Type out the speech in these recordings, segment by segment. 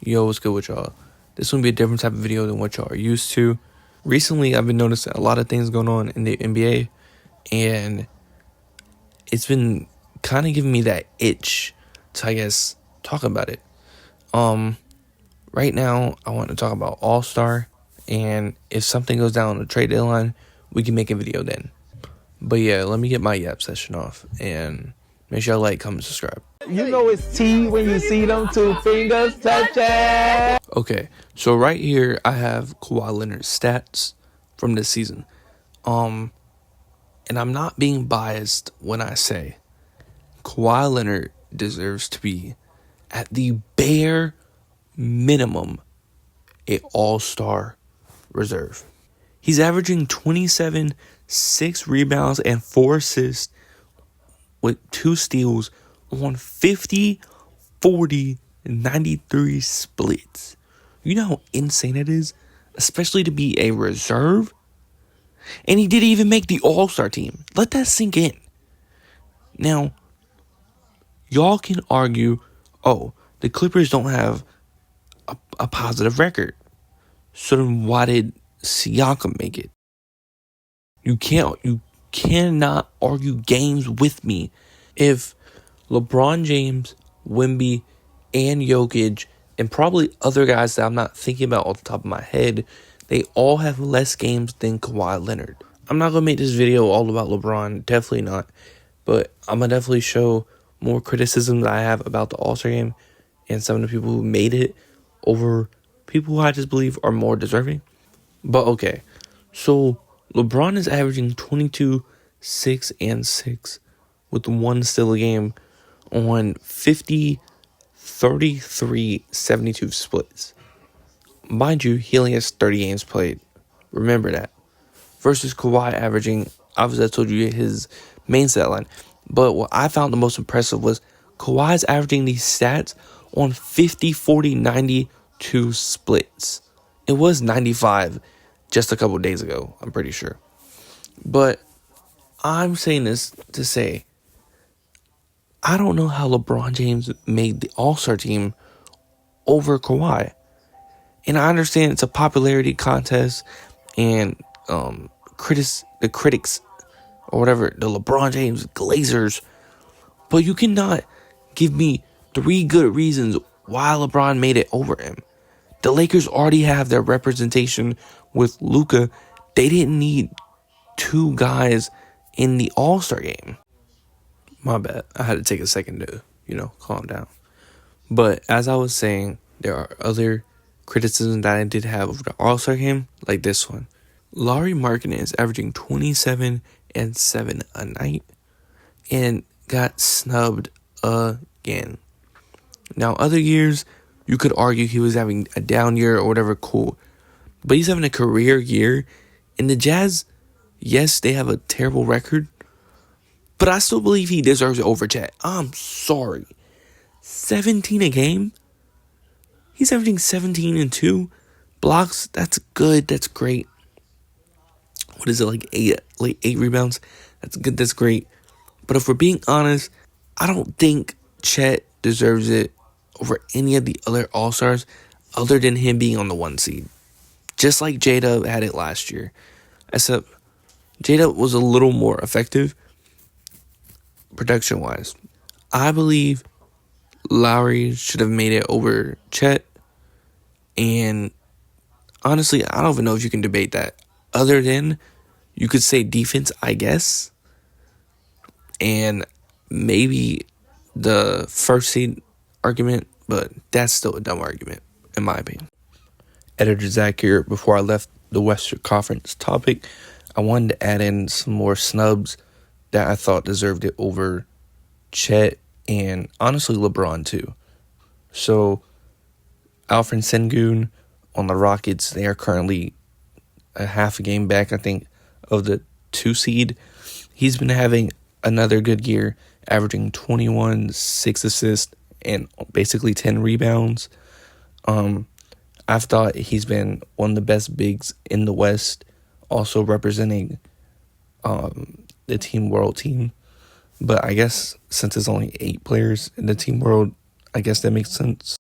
Yo, what's good with y'all? This one be a different type of video than what y'all are used to. Recently, I've been noticing a lot of things going on in the NBA, and it's been kind of giving me that itch to, I guess, talk about it. Right now, I want to talk about All-Star, and if something goes down on the trade deadline, we can make a video then. But yeah, let me get my yap session off, and make sure y'all like, comment, subscribe. You know it's T when you see them two fingers touching. Okay, so right here I have Kawhi Leonard's stats from this season. And I'm not being biased when I say Kawhi Leonard deserves to be at the bare minimum a all-star reserve. He's averaging 27, 6 rebounds, and 4 assists with 2 steals on 50, 40, 93 splits. You know how insane it is? Especially to be a reserve. And he didn't even make the All-Star team. Let that sink in. Now, y'all can argue, oh, the Clippers don't have a positive record. So then why did Siakam make it? You cannot argue games with me if LeBron James, Wemby, and Jokic, and probably other guys that I'm not thinking about off the top of my head, they all have less games than Kawhi Leonard. I'm not going to make this video all about LeBron, definitely not, but I'm going to definitely show more criticism that I have about the All-Star game and some of the people who made it over people who I just believe are more deserving. But okay, so LeBron is averaging 22, 6, and 6 with 1 steal a game on 50, 33, 72 splits. Mind you, he only has 30 games played. Remember that. Versus Kawhi averaging, obviously I told you his main stat line. But what I found the most impressive was Kawhi's averaging these stats on 50, 40, 92 splits. It was 95 just a couple days ago, I'm pretty sure. But I'm saying this to say, I don't know how LeBron James made the All-Star team over Kawhi. And I understand it's a popularity contest and the critics or whatever, the LeBron James Glazers. But you cannot give me 3 good reasons why LeBron made it over him. The Lakers already have their representation with Luka. They didn't need 2 guys in the All-Star game. My bad. I had to take a second to, calm down. But as I was saying, there are other criticisms that I did have of the All-Star game, like this one. Lauri Markkanen is averaging 27 and 7 a night and got snubbed again. Now, other years, you could argue he was having a down year or whatever, cool. But he's having a career year. And the Jazz, yes, they have a terrible record, but I still believe he deserves it over Chet. I'm sorry. 17 a game? He's averaging 17 and 2 blocks. That's good. That's great. What is it, like 8 rebounds? That's good. That's great. But if we're being honest, I don't think Chet deserves it over any of the other All-Stars other than him being on the 1 seed. Just like J-Dub had it last year. Except J-Dub was a little more effective production-wise. I believe Lowry should have made it over Chet. And honestly, I don't even know if you can debate that. Other than you could say defense, I guess. And maybe the first seed argument, but that's still a dumb argument, in my opinion. Editor Zach here. Before I left the Western Conference topic, I wanted to add in some more snubs that I thought deserved it over Chet and honestly LeBron too. So Alfred Sengun on the Rockets, they are currently a half a game back, I think, of the 2 seed. He's been having another good year, averaging 21, 6 assists, and basically 10 rebounds. I've thought he's been one of the best bigs in the West, also representing the Team World team. But I guess since there's only 8 players in the Team World, I guess that makes sense.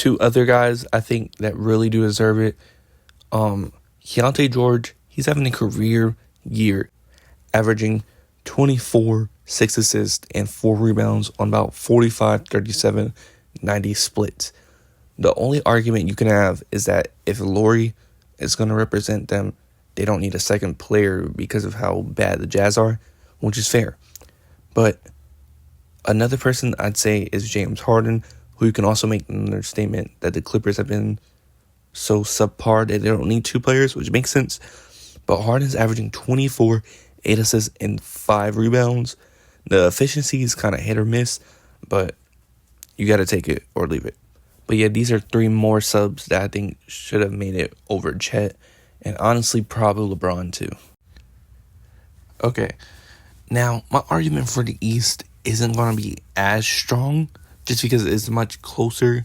two other guys I think that really do deserve it. Keontae George, he's having a career year, averaging 24, 6 assists, and 4 rebounds on about 45, 37, 90 splits. The only argument you can have is that if Lauri is going to represent them, they don't need a second player because of how bad the Jazz are, which is fair. But another person I'd say is James Harden, who you can also make another statement that the Clippers have been so subpar that they don't need two players, which makes sense. But Harden's averaging 24, 8 assists, and 5 rebounds. The efficiency is kind of hit or miss, but you got to take it or leave it. But yeah, these are 3 more subs that I think should have made it over Chet, and honestly, probably LeBron too. Okay, now my argument for the East isn't going to be as strong just because it's much closer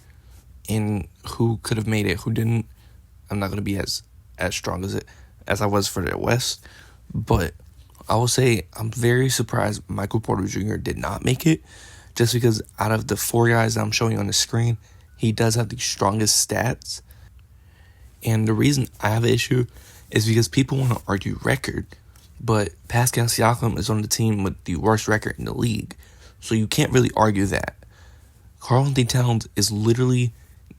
in who could have made it, who didn't. I'm not going to be as strong as I was for the West, but I will say I'm very surprised Michael Porter Jr. did not make it, just because out of the 4 guys that I'm showing on the screen, he does have the strongest stats. And the reason I have an issue is because people want to argue record, but Pascal Siakam is on the team with the worst record in the league, so you can't really argue that. Karl-Anthony Towns is literally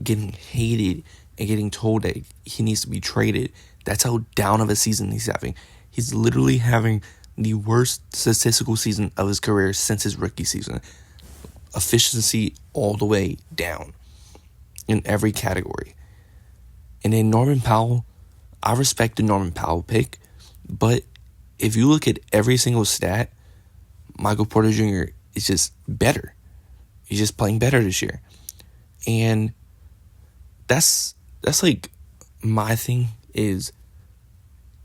getting hated and getting told that he needs to be traded. That's how down of a season he's having. He's literally having the worst statistical season of his career since his rookie season. Efficiency all the way down in every category. And then Norman Powell, I respect the Norman Powell pick, but if you look at every single stat, Michael Porter Jr. is just better. He's just playing better this year. And that's like my thing is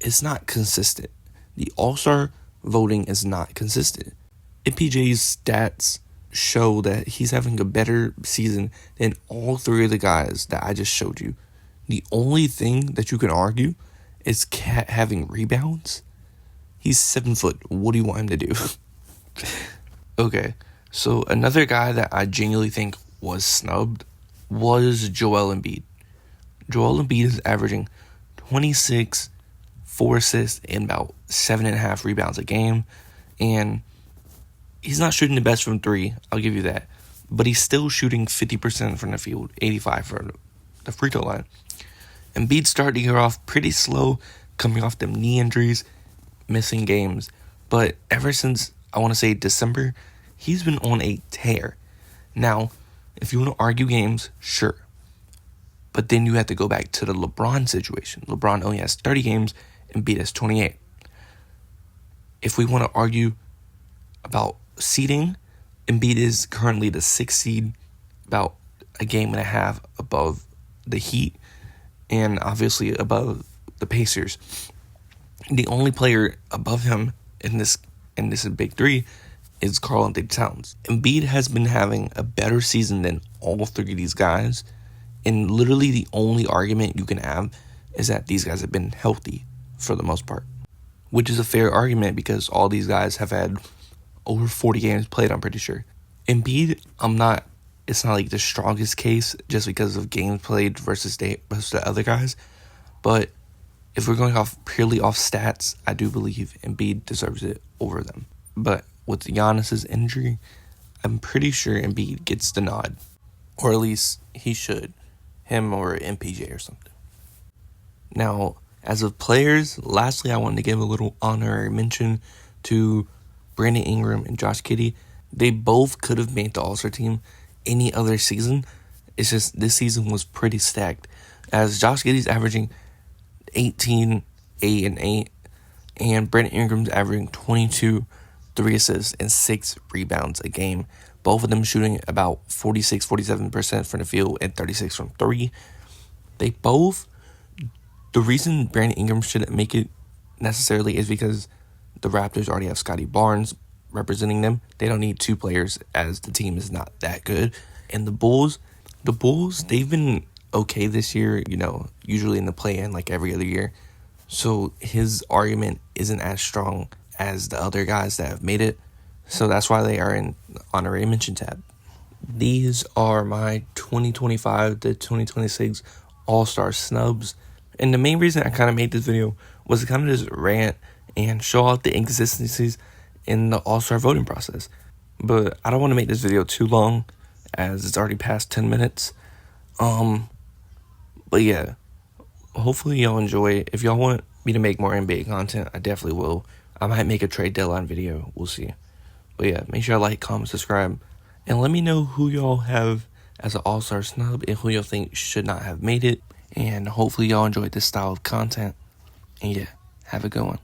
it's not consistent. The All-Star voting is not consistent. MPJ's stats show that he's having a better season than all 3 of the guys that I just showed you. The only thing that you can argue is Cat having rebounds. He's 7 foot. What do you want him to do? Okay, so another guy that I genuinely think was snubbed was Joel Embiid. Joel Embiid is averaging 26, 4 assists, and about 7.5 rebounds a game. And he's not shooting the best from 3, I'll give you that. But he's still shooting 50% from the field, 85% for the free throw line. Embiid started the year off pretty slow, coming off them knee injuries, missing games. But ever since, I want to say December, he's been on a tear. Now, if you want to argue games, sure. But then you have to go back to the LeBron situation. LeBron only has 30 games, Embiid has 28. If we want to argue about seeding, Embiid is currently the 6th seed, about a game and a half above the Heat, and obviously above the Pacers. The only player above him in this big 3 is Karl-Anthony Towns. Embiid has been having a better season than all 3 of these guys, and literally the only argument you can have is that these guys have been healthy for the most part, which is a fair argument because all these guys have had over 40 games played, I'm pretty sure. Embiid, it's not like the strongest case just because of games played versus the other guys, but if we're going purely off stats, I do believe Embiid deserves it over them. But with Giannis's injury, I'm pretty sure Embiid gets the nod, or at least he should, him or MPJ or something. Now, as of players, lastly, I wanted to give a little honorary mention to Brandon Ingram and Josh Giddey. They both could have made the All-Star team any other season. It's just this season was pretty stacked, as Josh Giddey's averaging 18, 8, and 8, and Brandon Ingram's averaging 22, 3 assists, and 6 rebounds a game. Both of them shooting about 46, 47% from the field and 36 from 3. The reason Brandon Ingram shouldn't make it necessarily is because the Raptors already have Scotty Barnes representing them. They don't need 2 players as the team is not that good. And the Bulls, they've been okay this year, usually in the play-in like every other year. So his argument isn't as strong as the other guys that have made it. So that's why they are in the honorary mention tab. these are my 2025 to 2026 All-Star snubs. And the main reason I kind of made this video was to kind of just rant and show out the inconsistencies in the All-Star voting process. But I don't want to make this video too long, as it's already past 10 minutes. But yeah, hopefully y'all enjoy it. If y'all want me to make more NBA content, I definitely will. I might make a trade deadline video. We'll see. But yeah, make sure y'all like, comment, subscribe, and let me know who y'all have as an All-Star snub and who y'all think should not have made it. And hopefully y'all enjoyed this style of content. And yeah, have a good one.